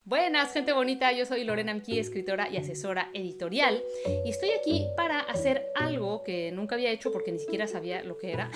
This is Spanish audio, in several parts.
Buenas, gente bonita, yo soy Lorena Mki, escritora y asesora editorial, y estoy aquí para hacer algo que nunca había hecho porque ni siquiera sabía lo que era.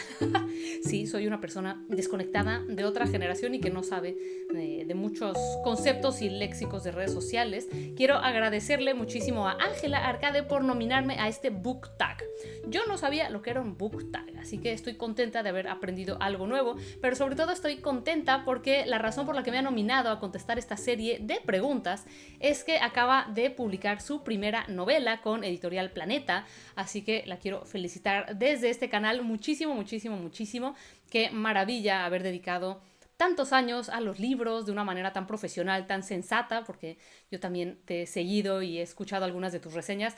Sí, soy una persona desconectada de otra generación y que no sabe de muchos conceptos y léxicos de redes sociales. Quiero agradecerle muchísimo a Ángela Arcade por nominarme a este book tag. Yo no sabía lo que era un book tag, así que estoy contenta de haber aprendido algo nuevo, pero sobre todo estoy contenta porque la razón por la que me ha nominado a contestar esta serie de preguntas es que acaba de publicar su primera novela con Editorial Planeta, así que la quiero felicitar desde este canal muchísimo, muchísimo, muchísimo. Qué maravilla haber dedicado tantos años a los libros de una manera tan profesional, tan sensata, porque yo también te he seguido y he escuchado algunas de tus reseñas.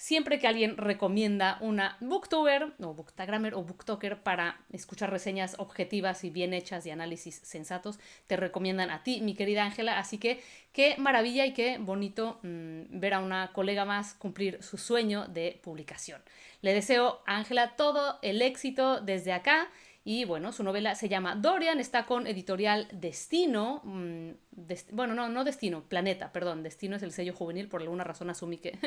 Siempre que alguien recomienda una booktuber o bookstagrammer o booktoker para escuchar reseñas objetivas y bien hechas y análisis sensatos, te recomiendan a ti, mi querida Ángela. Así que qué maravilla y qué bonito ver a una colega más cumplir su sueño de publicación. Le deseo a Ángela todo el éxito desde acá. Y bueno, su novela se llama Dorian, está con Editorial Destino. Bueno, no Destino, Planeta, perdón. Destino es el sello juvenil, por alguna razón asumí que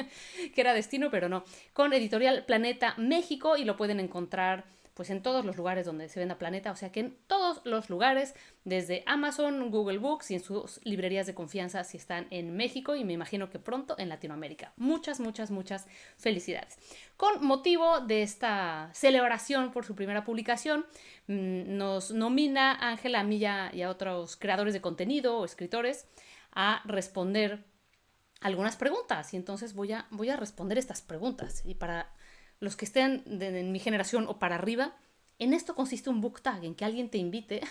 era Destino, pero no. Con Editorial Planeta México, y lo pueden encontrar pues en todos los lugares donde se venda Planeta, o sea que en todos los lugares, desde Amazon, Google Books y en sus librerías de confianza si están en México, y me imagino que pronto en Latinoamérica. Muchas, muchas, muchas felicidades. Con motivo de esta celebración por su primera publicación, nos nomina Ángela, a mí y a otros creadores de contenido o escritores a responder algunas preguntas, y entonces voy a responder estas preguntas. Y para los que estén en mi generación o para arriba, en esto consiste un book tag, en que alguien te invite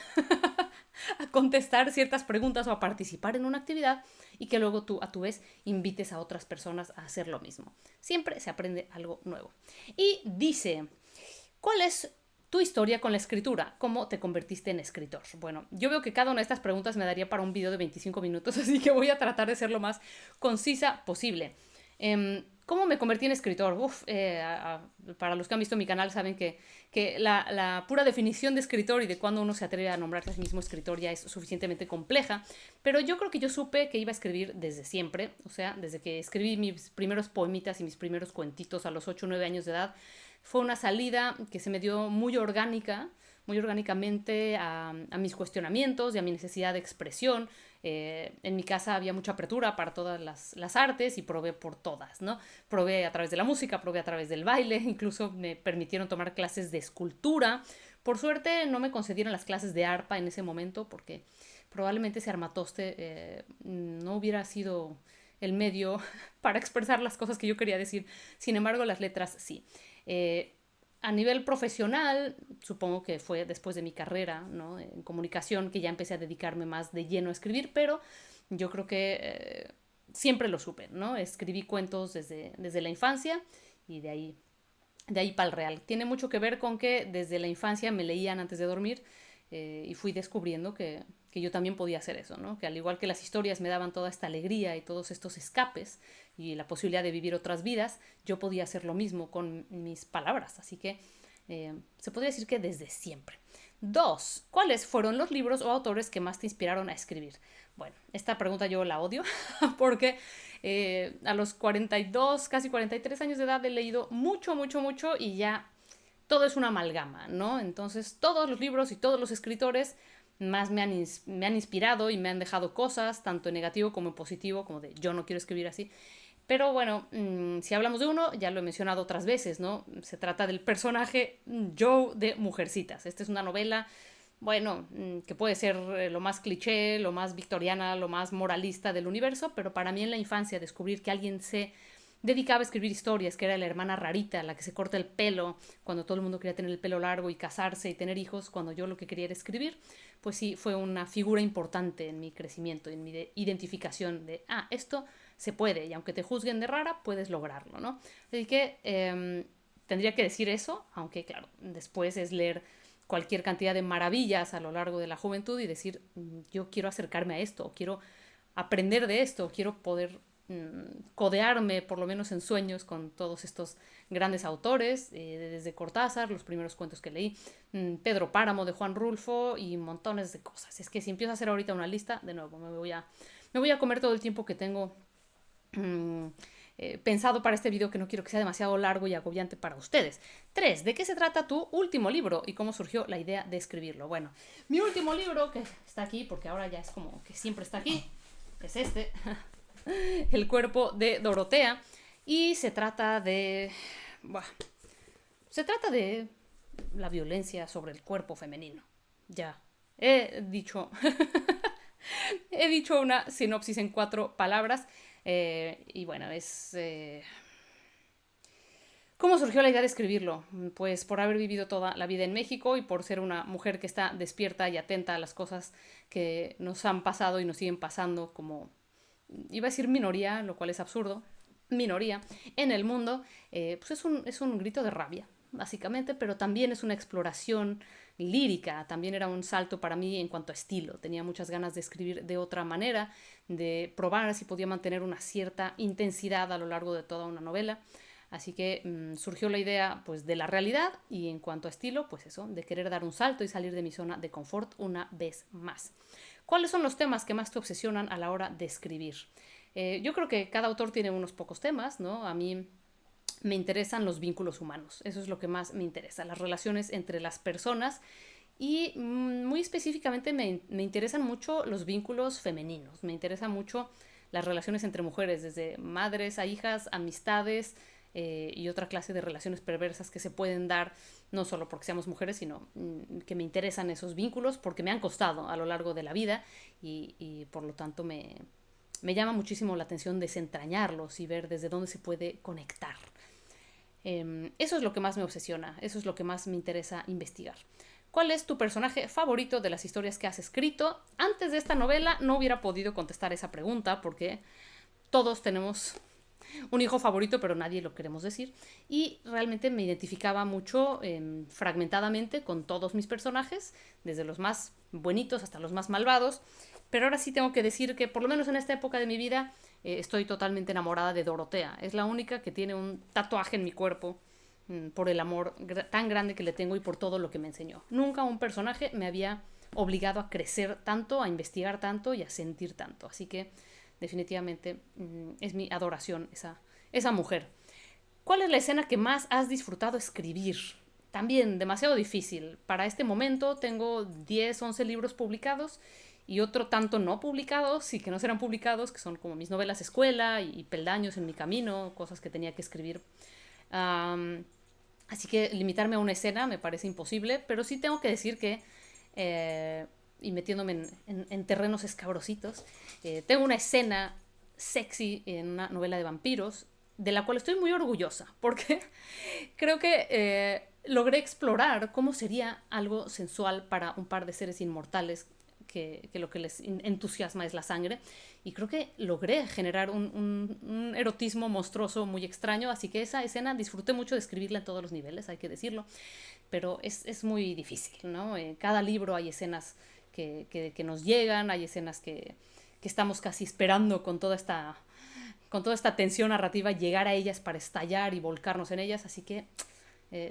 a contestar ciertas preguntas o a participar en una actividad y que luego tú a tu vez invites a otras personas a hacer lo mismo. Siempre se aprende algo nuevo. Y dice, ¿cuál es tu historia con la escritura? ¿Cómo te convertiste en escritor? Bueno, yo veo que cada una de estas preguntas me daría para un video de 25 minutos, así que voy a tratar de ser lo más concisa posible. ¿Cómo me convertí en escritor? Para los que han visto mi canal saben que la pura definición de escritor y de cuándo uno se atreve a nombrarse a sí mismo escritor ya es suficientemente compleja, pero yo creo que yo supe que iba a escribir desde siempre, o sea, desde que escribí mis primeros poemitas y mis primeros cuentitos a los 8 o 9 años de edad. Fue una salida que se me dio muy orgánicamente a mis cuestionamientos y a mi necesidad de expresión. En mi casa había mucha apertura para todas las artes y probé por todas, ¿no? Probé a través de la música, probé a través del baile, incluso me permitieron tomar clases de escultura. Por suerte no me concedieron las clases de arpa en ese momento porque probablemente ese armatoste no hubiera sido el medio para expresar las cosas que yo quería decir. Sin embargo, las letras sí. Eh, a nivel profesional, supongo que fue después de mi carrera, ¿no?, en comunicación, que ya empecé a dedicarme más de lleno a escribir, pero yo creo que siempre lo supe, ¿no? Escribí cuentos desde la infancia y de ahí para el real. Tiene mucho que ver con que desde la infancia me leían antes de dormir, y fui descubriendo que yo también podía hacer eso, ¿no? Que al igual que las historias me daban toda esta alegría y todos estos escapes y la posibilidad de vivir otras vidas, yo podía hacer lo mismo con mis palabras. Así que se podría decir que desde siempre. 2. ¿Cuáles fueron los libros o autores que más te inspiraron a escribir? Bueno, esta pregunta yo la odio porque a los 42, casi 43 años de edad he leído mucho, mucho, mucho y ya todo es una amalgama, ¿no? Entonces todos los libros y todos los escritores más me han inspirado y me han dejado cosas, tanto en negativo como en positivo, como de yo no quiero escribir así. Pero bueno, si hablamos de uno, ya lo he mencionado otras veces, ¿no? Se trata del personaje Joe de Mujercitas. Esta es una novela, bueno, que puede ser lo más cliché, lo más victoriana, lo más moralista del universo, pero para mí en la infancia descubrir que alguien se dedicaba a escribir historias, que era la hermana rarita, la que se corta el pelo cuando todo el mundo quería tener el pelo largo y casarse y tener hijos, cuando yo lo que quería era escribir, pues sí, fue una figura importante en mi crecimiento, en mi identificación de, esto se puede, y aunque te juzguen de rara, puedes lograrlo, ¿no? Así que tendría que decir eso, aunque claro, después es leer cualquier cantidad de maravillas a lo largo de la juventud y decir, yo quiero acercarme a esto, quiero aprender de esto, quiero poder codearme, por lo menos en sueños, con todos estos grandes autores, desde Cortázar, los primeros cuentos que leí, Pedro Páramo de Juan Rulfo y montones de cosas. Es que si empiezo a hacer ahorita una lista, de nuevo Me voy a comer todo el tiempo que tengo pensado para este video, que no quiero que sea demasiado largo y agobiante para ustedes. 3. ¿De qué se trata tu último libro y cómo surgió la idea de escribirlo? Bueno, mi último libro, que está aquí, porque ahora ya es como que siempre está aquí, es este, El cuerpo de Dorotea, y se trata de... se trata de la violencia sobre el cuerpo femenino. Ya, he dicho... he dicho una sinopsis en 4 palabras. Y bueno, es... ¿Cómo surgió la idea de escribirlo? Pues por haber vivido toda la vida en México y por ser una mujer que está despierta y atenta a las cosas que nos han pasado y nos siguen pasando como, iba a decir minoría, lo cual es absurdo, minoría en el mundo, pues es un grito de rabia, básicamente, pero también es una exploración lírica, también era un salto para mí en cuanto a estilo. Tenía muchas ganas de escribir de otra manera, de probar si podía mantener una cierta intensidad a lo largo de toda una novela. Así que surgió la idea pues de la realidad y en cuanto a estilo, pues eso, de querer dar un salto y salir de mi zona de confort una vez más. ¿Cuáles son los temas que más te obsesionan a la hora de escribir? Yo creo que cada autor tiene unos pocos temas, ¿no? A mí me interesan los vínculos humanos, eso es lo que más me interesa, las relaciones entre las personas y muy específicamente me interesan mucho los vínculos femeninos, me interesan mucho las relaciones entre mujeres, desde madres a hijas, amistades y otra clase de relaciones perversas que se pueden dar, no solo porque seamos mujeres, sino que me interesan esos vínculos porque me han costado a lo largo de la vida y por lo tanto me llama muchísimo la atención desentrañarlos y ver desde dónde se puede conectar. Eso es lo que más me obsesiona, eso es lo que más me interesa investigar. ¿Cuál es tu personaje favorito de las historias que has escrito? Antes de esta novela no hubiera podido contestar esa pregunta porque todos tenemos un hijo favorito, pero nadie lo queremos decir. Y realmente me identificaba mucho fragmentadamente con todos mis personajes, desde los más buenitos hasta los más malvados. Pero ahora sí tengo que decir que, por lo menos en esta época de mi vida, estoy totalmente enamorada de Dorotea. Es la única que tiene un tatuaje en mi cuerpo por el amor tan grande que le tengo y por todo lo que me enseñó. Nunca un personaje me había obligado a crecer tanto, a investigar tanto y a sentir tanto. Así que definitivamente es mi adoración esa mujer. ¿Cuál es la escena que más has disfrutado escribir? También demasiado difícil. Para este momento tengo 10, 11 libros publicados y otro tanto no publicados y que no serán publicados, que son como mis novelas escuela y peldaños en mi camino, cosas que tenía que escribir. Así que limitarme a una escena me parece imposible, pero sí tengo que decir que, y metiéndome en terrenos escabrositos, tengo una escena sexy en una novela de vampiros, de la cual estoy muy orgullosa, porque creo que logré explorar cómo sería algo sensual para un par de seres inmortales que lo que les entusiasma es la sangre, y creo que logré generar un erotismo monstruoso muy extraño, así que esa escena disfruté mucho de escribirla en todos los niveles, hay que decirlo, pero es muy difícil, ¿no? En cada libro hay escenas que nos llegan, hay escenas que estamos casi esperando con toda esta tensión narrativa, llegar a ellas para estallar y volcarnos en ellas, así que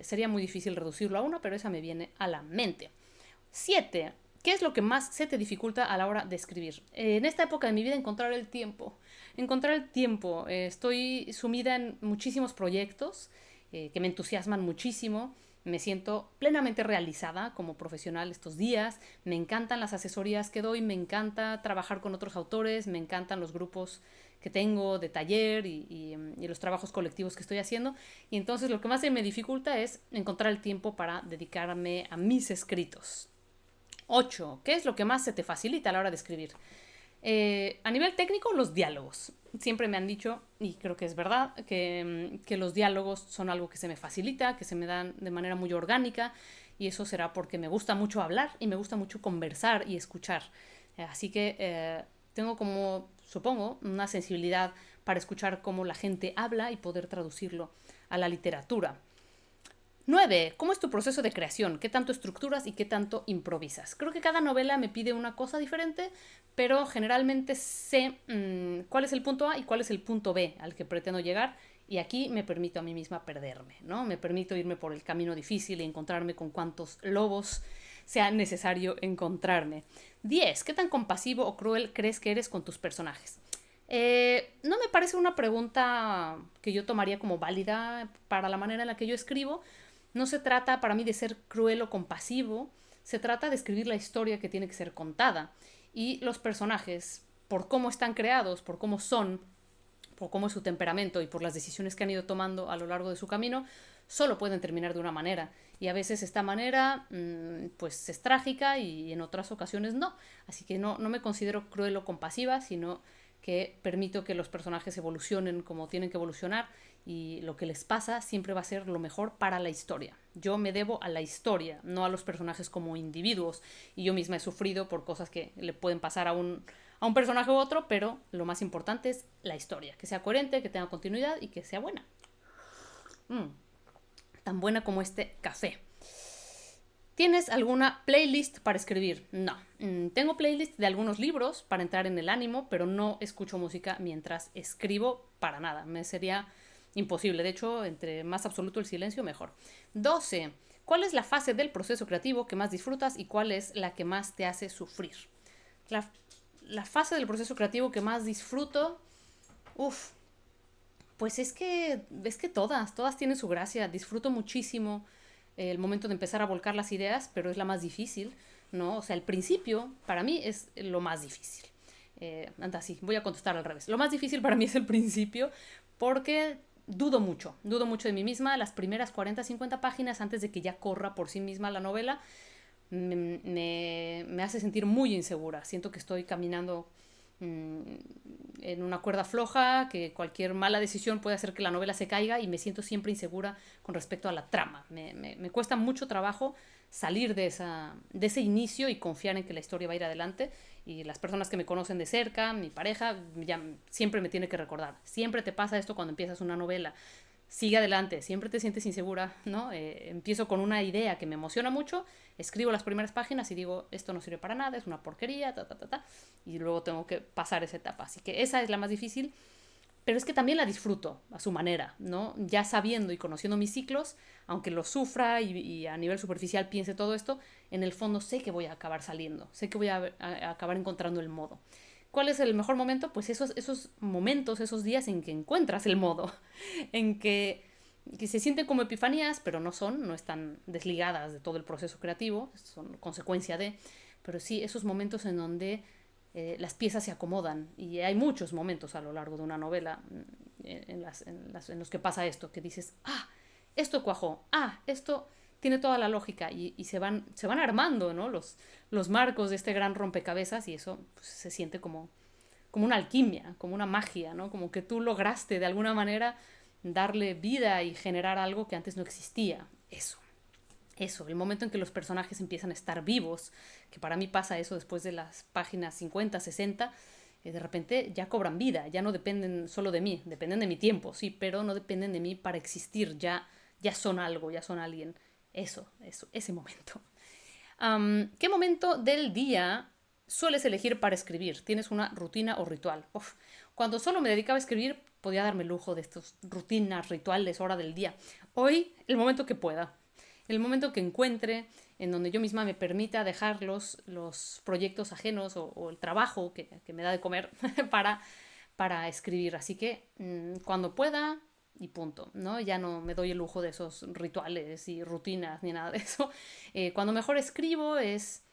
sería muy difícil reducirlo a uno, pero esa me viene a la mente. 7. ¿Qué es lo que más se te dificulta a la hora de escribir? En esta época de mi vida, encontrar el tiempo. Estoy sumida en muchísimos proyectos que me entusiasman muchísimo. Me siento plenamente realizada como profesional estos días. Me encantan las asesorías que doy, me encanta trabajar con otros autores, me encantan los grupos que tengo de taller y los trabajos colectivos que estoy haciendo. Y entonces lo que más se me dificulta es encontrar el tiempo para dedicarme a mis escritos. 8. ¿Qué es lo que más se te facilita a la hora de escribir? A nivel técnico, los diálogos. Siempre me han dicho, y creo que es verdad, que los diálogos son algo que se me facilita, que se me dan de manera muy orgánica, y eso será porque me gusta mucho hablar y me gusta mucho conversar y escuchar. Así que tengo como, supongo, una sensibilidad para escuchar cómo la gente habla y poder traducirlo a la literatura. 9. ¿Cómo es tu proceso de creación? ¿Qué tanto estructuras y qué tanto improvisas? Creo que cada novela me pide una cosa diferente, pero generalmente sé cuál es el punto A y cuál es el punto B al que pretendo llegar, y aquí me permito a mí misma perderme, ¿no? Me permito irme por el camino difícil y encontrarme con cuantos lobos sea necesario encontrarme. 10. ¿Qué tan compasivo o cruel crees que eres con tus personajes? No me parece una pregunta que yo tomaría como válida para la manera en la que yo escribo. No se trata para mí de ser cruel o compasivo, se trata de escribir la historia que tiene que ser contada. Y los personajes, por cómo están creados, por cómo son, por cómo es su temperamento y por las decisiones que han ido tomando a lo largo de su camino, solo pueden terminar de una manera. Y a veces esta manera pues es trágica y en otras ocasiones no. Así que no me considero cruel o compasiva, sino que permito que los personajes evolucionen como tienen que evolucionar y lo que les pasa siempre va a ser lo mejor para la historia. Yo me debo a la historia, no a los personajes como individuos. Y yo misma he sufrido por cosas que le pueden pasar a un personaje u otro, pero lo más importante es la historia, que sea coherente, que tenga continuidad y que sea buena. Tan buena como este café. ¿Tienes alguna playlist para escribir? No. Tengo playlist de algunos libros para entrar en el ánimo, pero no escucho música mientras escribo para nada. Me sería imposible. De hecho, entre más absoluto el silencio, mejor. 12. ¿Cuál es la fase del proceso creativo que más disfrutas y cuál es la que más te hace sufrir? La fase del proceso creativo que más disfruto, pues es que todas tienen su gracia. Disfruto muchísimo el momento de empezar a volcar las ideas, pero es la más difícil, ¿no? O sea, el principio para mí es lo más difícil. Anda, sí, voy a contestar al revés. Lo más difícil para mí es el principio porque dudo mucho de mí misma. Las primeras 40, 50 páginas antes de que ya corra por sí misma la novela me hace sentir muy insegura. Siento que estoy caminando en una cuerda floja, que cualquier mala decisión puede hacer que la novela se caiga y me siento siempre insegura con respecto a la trama. Me cuesta mucho trabajo salir de ese inicio y confiar en que la historia va a ir adelante. Y las personas que me conocen de cerca, mi pareja, ya siempre me tiene que recordar. Siempre te pasa esto cuando empiezas una novela. Sigue adelante, siempre te sientes insegura, ¿no? Empiezo con una idea que me emociona mucho, escribo las primeras páginas y digo, esto no sirve para nada, es una porquería, y luego tengo que pasar esa etapa. Así que esa es la más difícil, pero es que también la disfruto a su manera, ¿no? Ya sabiendo y conociendo mis ciclos, aunque lo sufra y a nivel superficial piense todo esto, en el fondo sé que voy a acabar saliendo, sé que voy a acabar encontrando el modo. ¿Cuál es el mejor momento? Pues esos momentos, esos días en que encuentras el modo, en que se sienten como epifanías, pero no están desligadas de todo el proceso creativo, son consecuencia de, pero sí esos momentos en donde las piezas se acomodan, y hay muchos momentos a lo largo de una novela en los que pasa esto, que dices, esto cuajó, esto tiene toda la lógica, y se van armando, ¿no? Los marcos de este gran rompecabezas, y eso pues, se siente como una alquimia, como una magia, ¿no? Como que tú lograste de alguna manera darle vida y generar algo que antes no existía. Eso, el momento en que los personajes empiezan a estar vivos, que para mí pasa eso después de las páginas 50, 60, de repente ya cobran vida, ya no dependen solo de mí, dependen de mi tiempo, sí, pero no dependen de mí para existir, ya son algo, ya son alguien. Eso, ese momento. ¿Qué momento del día sueles elegir para escribir? ¿Tienes una rutina o ritual? Cuando solo me dedicaba a escribir, podía darme el lujo de estas rutinas, rituales, hora del día. Hoy, el momento que pueda. El momento que encuentre, en donde yo misma me permita dejar los proyectos ajenos o el trabajo que me da de comer para escribir. Así que cuando pueda, y punto, ¿no? Ya no me doy el lujo de esos rituales y rutinas ni nada de eso. Cuando mejor escribo es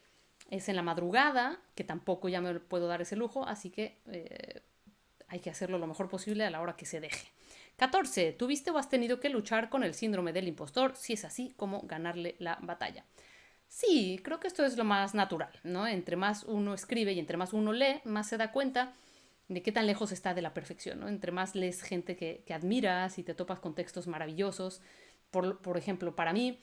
en la madrugada, que tampoco ya me puedo dar ese lujo, así que hay que hacerlo lo mejor posible a la hora que se deje. 14. ¿Tuviste o has tenido que luchar con el síndrome del impostor? Si es así, ¿cómo ganarle la batalla? Sí, creo que esto es lo más natural, ¿no? Entre más uno escribe y entre más uno lee, más se da cuenta de qué tan lejos está de la perfección, ¿no? Entre más lees gente que admiras y te topas con textos maravillosos. Por ejemplo, para mí,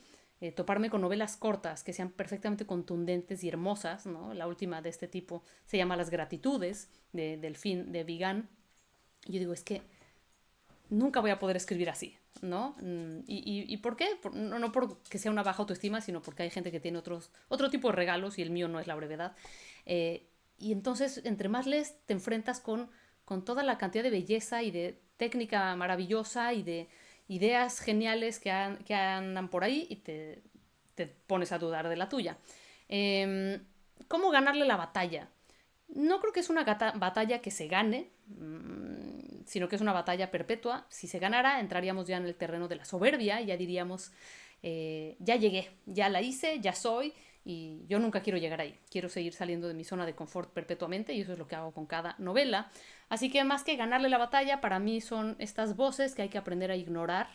toparme con novelas cortas que sean perfectamente contundentes y hermosas, ¿no? La última de este tipo se llama Las Gratitudes, de Delphine de Vigan. Y yo digo, es que nunca voy a poder escribir así, ¿no? ¿Y por qué? No porque sea una baja autoestima, sino porque hay gente que tiene otro tipo de regalos y el mío no es la brevedad. Y entonces, entre más lees, te enfrentas con toda la cantidad de belleza y de técnica maravillosa y de ideas geniales que andan por ahí y te pones a dudar de la tuya. ¿Cómo ganarle la batalla? No creo que es una batalla que se gane, sino que es una batalla perpetua. Si se ganara, entraríamos ya en el terreno de la soberbia y ya diríamos, ya llegué, ya la hice, ya soy, y yo nunca quiero llegar ahí. Quiero seguir saliendo de mi zona de confort perpetuamente y eso es lo que hago con cada novela. Así que más que ganarle la batalla, para mí son estas voces que hay que aprender a ignorar.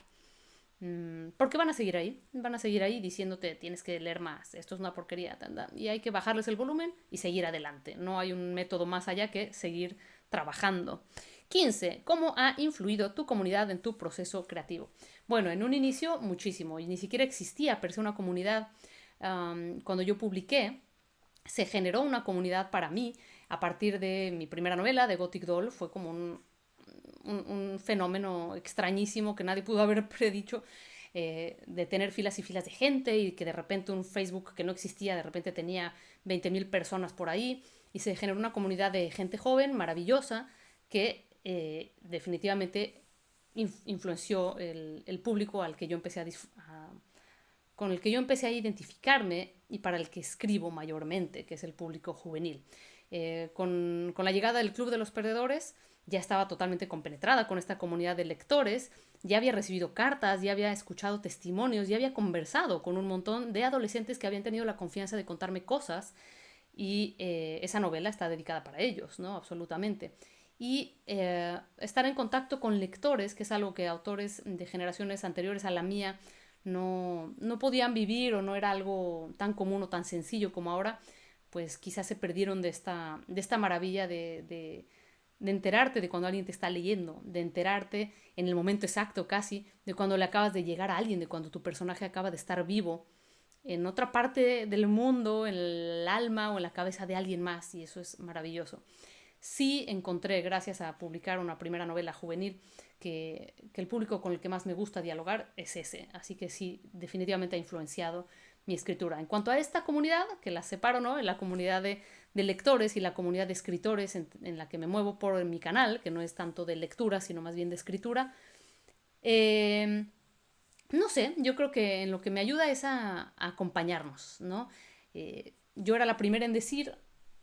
Porque van a seguir ahí diciéndote tienes que leer más, esto es una porquería, y hay que bajarles el volumen y seguir adelante. No hay un método más allá que seguir trabajando. 15. ¿Cómo ha influido tu comunidad en tu proceso creativo? Bueno, en un inicio muchísimo, y ni siquiera existía per se una comunidad. Cuando yo publiqué, se generó una comunidad para mí a partir de mi primera novela, de Gothic Doll. Fue como un fenómeno extrañísimo que nadie pudo haber predicho, de tener filas y filas de gente y que de repente un Facebook que no existía de repente tenía 20,000 personas por ahí y se generó una comunidad de gente joven, maravillosa, que definitivamente influenció el público al que yo empecé con el que yo empecé a identificarme y para el que escribo mayormente, que es el público juvenil. Con la llegada del Club de los Perdedores, ya estaba totalmente compenetrada con esta comunidad de lectores, ya había recibido cartas, ya había escuchado testimonios, ya había conversado con un montón de adolescentes que habían tenido la confianza de contarme cosas y esa novela está dedicada para ellos, ¿no? Absolutamente. Y estar en contacto con lectores, que es algo que autores de generaciones anteriores a la mía no podían vivir o no era algo tan común o tan sencillo como ahora, pues quizás se perdieron de esta maravilla de enterarte de cuando alguien te está leyendo, de enterarte en el momento exacto casi, de cuando le acabas de llegar a alguien, de cuando tu personaje acaba de estar vivo en otra parte del mundo, en el alma o en la cabeza de alguien más, y eso es maravilloso. Sí encontré, gracias a publicar una primera novela juvenil, que el público con el que más me gusta dialogar es ese, así que sí, definitivamente ha influenciado mi escritura. En cuanto a esta comunidad, que la separo, ¿no? En la comunidad de lectores y la comunidad de escritores en la que me muevo por mi canal, que no es tanto de lectura, sino más bien de escritura, no sé, yo creo que en lo que me ayuda es a acompañarnos, ¿no? Yo era la primera en decir,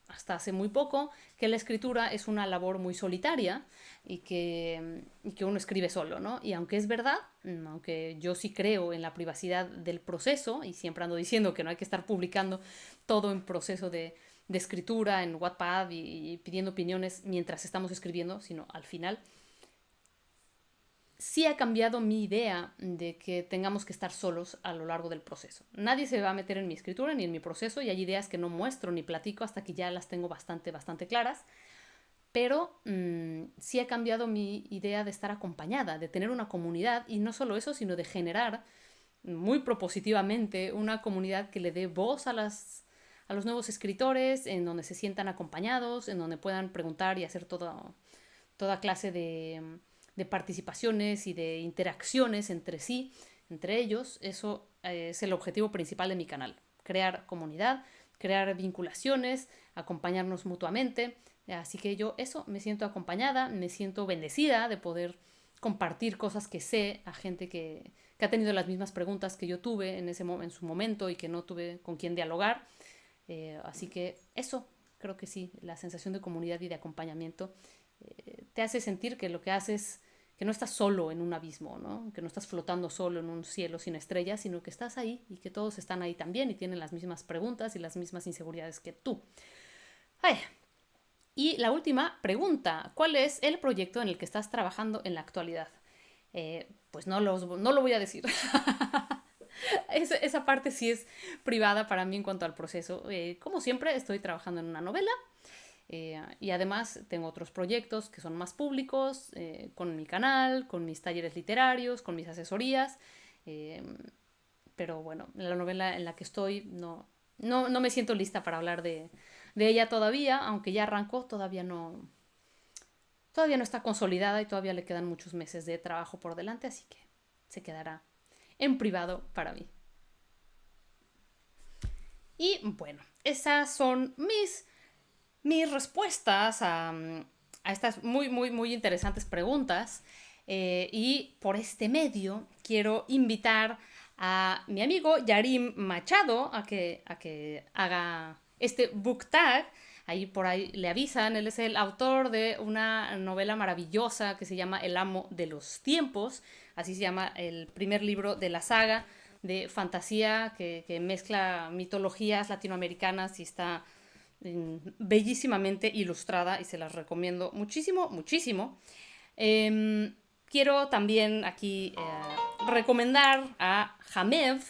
hasta hace muy poco, que la escritura es una labor muy solitaria y que uno escribe solo, ¿no? Y aunque es verdad, aunque yo sí creo en la privacidad del proceso, y siempre ando diciendo que no hay que estar publicando todo en proceso de escritura en Wattpad y pidiendo opiniones mientras estamos escribiendo, sino al final, sí ha cambiado mi idea de que tengamos que estar solos a lo largo del proceso. Nadie se va a meter en mi escritura ni en mi proceso y hay ideas que no muestro ni platico hasta que ya las tengo bastante claras, pero sí ha cambiado mi idea de estar acompañada, de tener una comunidad y no solo eso, sino de generar muy propositivamente una comunidad que le dé voz a los nuevos escritores, en donde se sientan acompañados, en donde puedan preguntar y hacer toda clase de participaciones y de interacciones entre sí, entre ellos. Eso es el objetivo principal de mi canal, crear comunidad, crear vinculaciones, acompañarnos mutuamente. Así que yo me siento acompañada, me siento bendecida de poder compartir cosas que sé a gente que ha tenido las mismas preguntas que yo tuve en su momento y que no tuve con quién dialogar. Así que eso, creo que sí, la sensación de comunidad y de acompañamiento te hace sentir que lo que haces, que no estás solo en un abismo, ¿no? Que no estás flotando solo en un cielo sin estrellas, sino que estás ahí y que todos están ahí también y tienen las mismas preguntas y las mismas inseguridades que tú. Ay. Y la última pregunta, ¿cuál es el proyecto en el que estás trabajando en la actualidad? Pues no lo voy a decir. Esa parte sí es privada para mí en cuanto al proceso. Como siempre, estoy trabajando en una novela. Y además tengo otros proyectos que son más públicos, con mi canal, con mis talleres literarios, con mis asesorías. Pero bueno, la novela en la que estoy no me siento lista para hablar de ella todavía, aunque ya arrancó, todavía no está consolidada y todavía le quedan muchos meses de trabajo por delante, así que se quedará en privado para mí. Y bueno, esas son mis respuestas a estas muy interesantes preguntas. Y por este medio quiero invitar a mi amigo Yarim Machado a que haga este book tag. Ahí por ahí le avisan, él es el autor de una novela maravillosa que se llama El amo de los tiempos, así se llama el primer libro de la saga de fantasía que mezcla mitologías latinoamericanas y está bellísimamente ilustrada y se las recomiendo muchísimo, muchísimo. Quiero también aquí recomendar a Hamev.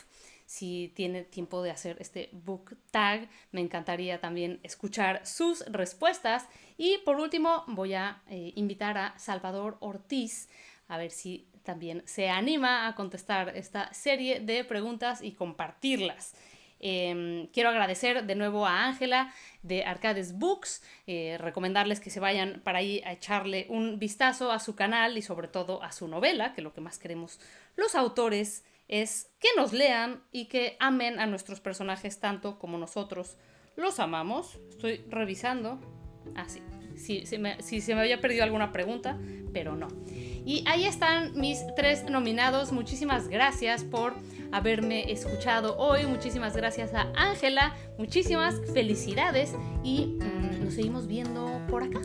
Si tiene tiempo de hacer este book tag, me encantaría también escuchar sus respuestas. Y por último, voy a invitar a Salvador Ortiz a ver si también se anima a contestar esta serie de preguntas y compartirlas. Quiero agradecer de nuevo a Ángela de Arcades Books, recomendarles que se vayan para ahí a echarle un vistazo a su canal y sobre todo a su novela, que lo que más queremos los autores es que nos lean y que amen a nuestros personajes tanto como nosotros los amamos. Estoy revisando. Sí. Si se me había perdido alguna pregunta, pero no. Y ahí están mis 3 nominados. Muchísimas gracias por haberme escuchado hoy. Muchísimas gracias a Ángela. Muchísimas felicidades y nos seguimos viendo por acá.